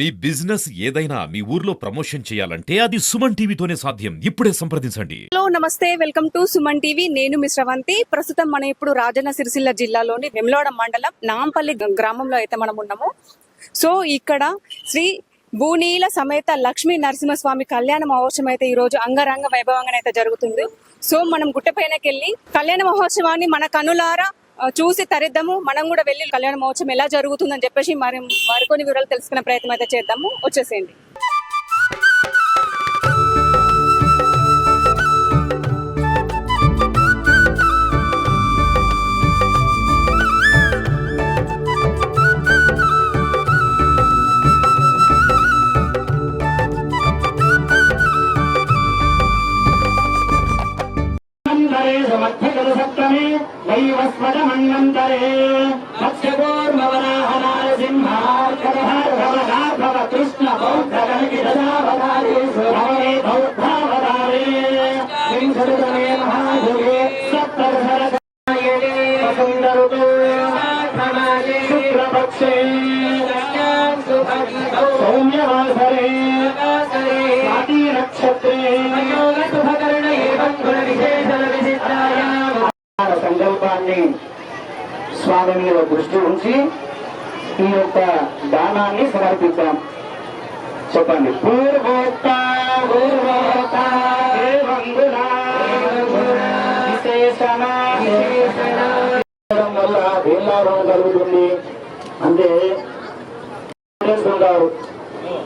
మీ business ఏదైనా మీ ఊర్లో promotion చేయాలంటే అది సుమన్ టీవీతోనే సాధ్యం. ఇప్పుడే సంప్రదించండి. హలో నమస్తే, వెల్కమ్ టు సుమన్ టీవీ. నేను మిస్ శ్రవంతి. ప్రస్తుతం మనం ఇప్పుడు రాజన్న సిరిసిల్ల జిల్లాలోని వెమ్లవాడ మండలం నాంపల్లి గ్రామంలో అయితే మనం ఉన్నాము. సో ఇక్కడ శ్రీ భూనీల సమేత లక్ష్మీ నరసింహస్వామి కళ్యాణ మహోత్సవం అయితే ఈ రోజు అంగరంగ వైభవంగా అయితే జరుగుతుంది. సో మనం గుట్టపైనకి వెళ్ళి కళ్యాణ మహోత్సవాన్ని మన కనులారా చూసి తరిద్దాము. మనం కూడా వెళ్ళి కళ్యాణ మహోత్సవం ఎలా జరుగుతుందని చెప్పేసి మరికొన్ని వివరాలు తెలుసుకునే ప్రయత్నం అయితే చేద్దాము. వచ్చేసేయండి. वैवस्वतमन्वन्तरे मत्स्यकूर्मवराहनारसिंहार्करहर्भवनाभव कृष्णबौद्धगणकिरदावतारेषु भवे बौद्धावतारे विंशतितमे महायुगे सप्तदशरथायणे वसुन्दरुतो शुक्लपक्षे सौम्यवासरे स्वातिनक्षत्रे शुभकर्ण एवं गुणविशेषणविशिष्टाय సంకల్పాన్ని స్వామి మీద దృష్టి ఉంచి ఈ యొక్క దానాన్ని సమర్పిద్దాం. చెప్పండి. వల్ల భీమలాభం కలుగుతుంది. అంటే ఉంటారు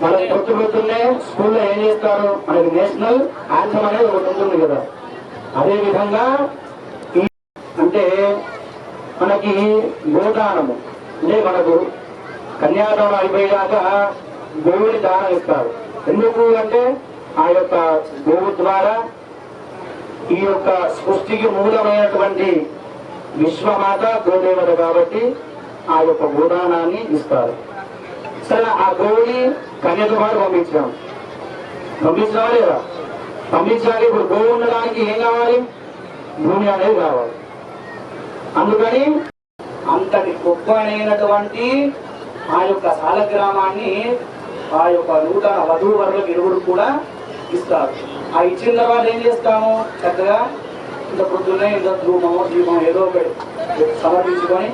మనకి పొద్దున్నే స్కూల్లో ఏం చేస్తారు, మనకి నేషనల్ ఆంథమ్ అనేది ఒకటి ఉంటుంది కదా. అదే విధంగా అంటే మనకి గోదానము అంటే మనకు కన్యాదానం అయిపోయాక గోవుని దానం ఇస్తారు. ఎందుకు అంటే ఆ యొక్క గోవు ద్వారా ఈ యొక్క సృష్టికి మూలమైనటువంటి విశ్వమాత గోదేవత కాబట్టి ఆ యొక్క గోదానాన్ని ఇస్తారు. సరే, ఆ గోవుని కన్యతో పాటు పంపించావా లేదా? పంపించాలి. ఇప్పుడు గోవు ఉండడానికి ఏం కావాలి? భూమి అనేది కావాలి. అందుకని అంతటి గొప్ప అయినటువంటి ఆ యొక్క సాలగ్రామాన్ని ఆ యొక్క నూతన వధూవరులకు ఇరువురు కూడా ఇస్తారు. ఆ ఇచ్చిన తర్వాత ఏం చేస్తాము? చక్కగా ఇంత పొద్దున్నే ఇంత దీపం ఏదో ఒకటి సమర్పించుకొని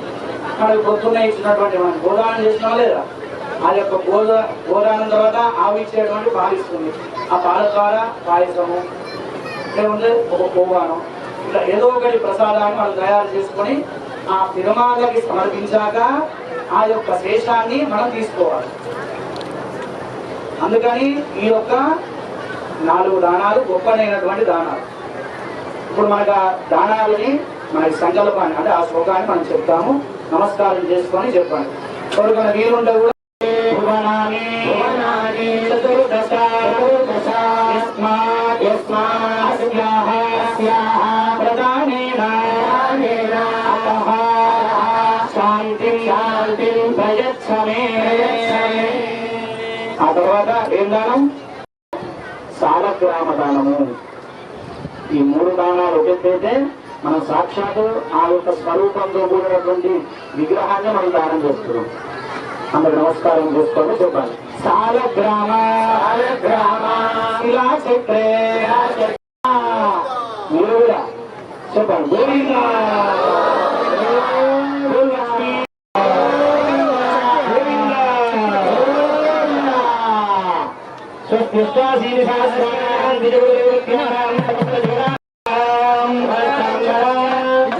మనకి పొద్దున్నే ఇచ్చినటువంటి మనం గోదానం చేసినా లేదా, ఆ యొక్క గోదానం తర్వాత ఆవు ఇచ్చేటువంటి పాలిస్తుంది. ఆ పాల ద్వారా పాయసము లేకుంటే ఒక పోవానం ఇట్లా ఏదో ఒకటి ప్రసాదాన్ని మనం తయారు చేసుకొని ఆ తిరుమలకి సమర్పించాక ఆ యొక్క శేషాన్ని మనం తీసుకోవాలి. అందుకని ఈ యొక్క 4 దానాలు గొప్పనైనటువంటి దానాలు. ఇప్పుడు మనకు ఆ దానాలని మనకి సంకల్పాన్ని అంటే ఆ శ్లోకాన్ని మనం చెప్తాము. నమస్కారం చేసుకొని చెప్పండి. ఎవరికైనా వీలుంటే కూడా ఆ తర్వాత ఏం దానం? సాలగ్రామ దానము. ఈ 3 దానాలు ఒకెత్తైతే మనం సాక్షాత్తు ఆ యొక్క స్వరూపంతో కూడినటువంటి విగ్రహాన్ని మనం దానం చేస్తున్నాం. అందరు నమస్కారం చేసుకోండి. చెప్పండి. సాలగ్రామ ఇలా చెప్పే మీరు కూడా చెప్పండి. గోవిందా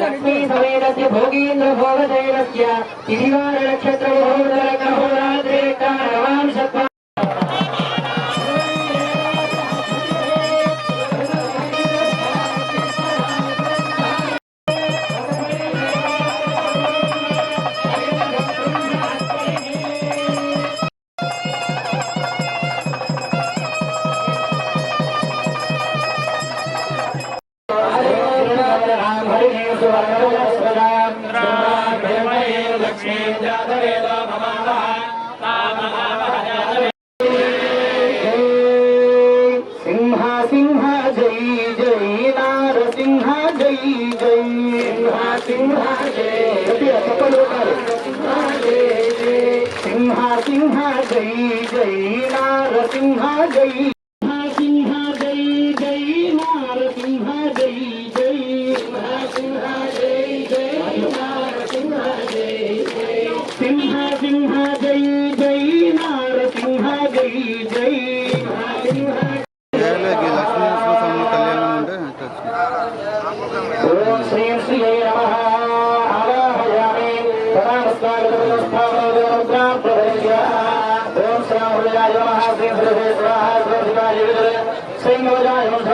లక్ష్మీ సమేతస్య భోగీంద్ర భోగశైలస్య తిరివార నక్షత్ర మహోదరగ్రహోరాత్రే కారవాం సత్వ लक्ष्मी जातवेदो ममावः నారసింహ జై సింహ జై జై నారసింహ జై జై సింహ జై జై నారసింహ జై జై సింహ సింహ జై జై నారసింహ జై జై లక్ష్మీ కళ్యాణం ఉంటే ఓం శ్రీ శ్రీ నమః ఆవాహయామి ఓం శ్రీరాయ నమః శ్రీ శ్రీ స్వాహ శివాయ శ్రీంగవజాయ నమః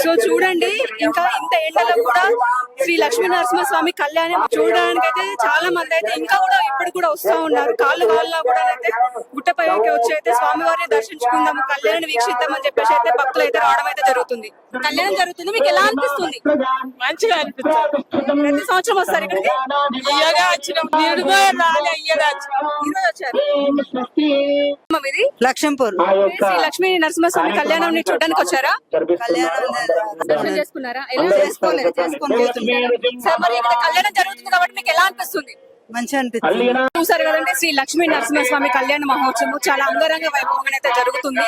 సో చూడండి, ఇంకా ఇంత ఎండలో కూడా శ్రీ లక్ష్మీ నరసింహస్వామి కళ్యాణం చూడడానికి అయితే చాలా మంది అయితే ఇంకా కూడా ఇప్పుడు కూడా వస్తూ ఉన్నారు. కాళ్ళు కాళ్ళ కూడా అయితే గుట్టపైకి వచ్చి అయితే స్వామివారిని దర్శించుకుందాము, కళ్యాణాన్ని వీక్షిద్దామని చెప్పేసి అయితే భక్తులు అయితే రావడం అయితే జరుగుతుంది. కళ్యాణం జరుగుతుంది, మీకు ఎలా అనిపిస్తుంది? మంచిగా అనిపిస్తుంది. ప్రతి సంవత్సరం వస్తారు ఇక్కడికి? ఇయ్యగా వచ్చినాం, నిరుగా రాలే, ఇయ్యగా వచ్చినాం. ఈరోజు వచ్చారు. ఇది లక్ష్మీపూర్ శ్రీ లక్ష్మీ నరసింహస్వామి కళ్యాణం చూడడానికి వచ్చారా? దర్శనం చేసుకున్నారా? ఎలా చేసుకోలేదు, చేసుకొని పోతున్నాం. సరే, మరి ఇక్కడ కళ్యాణం జరుగుతుంది కాబట్టి మీకు ఎలా అనిపిస్తుంది? మంచిగా అనిపిస్తుంది. చూసారు కదండి, శ్రీ లక్ష్మీ నరసింహస్వామి కళ్యాణ మహోత్సవం చాలా అంగరంగ వైభవంగా అయితే జరుగుతుంది.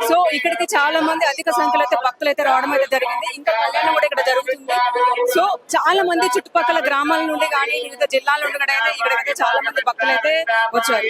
సో ఇక్కడికి చాలా మంది అధిక సంఖ్యలో అయితే భక్తులు అయితే రావడం అయితే జరిగింది. ఇంకా కళ్యాణం కూడా ఇక్కడ జరుగుతుంది. సో చాలా మంది చుట్టుపక్కల గ్రామాల నుండి కానీ వివిధ జిల్లాల నుండి కూడా అయితే ఇక్కడికైతే చాలా మంది భక్తులు అయితే వచ్చారు.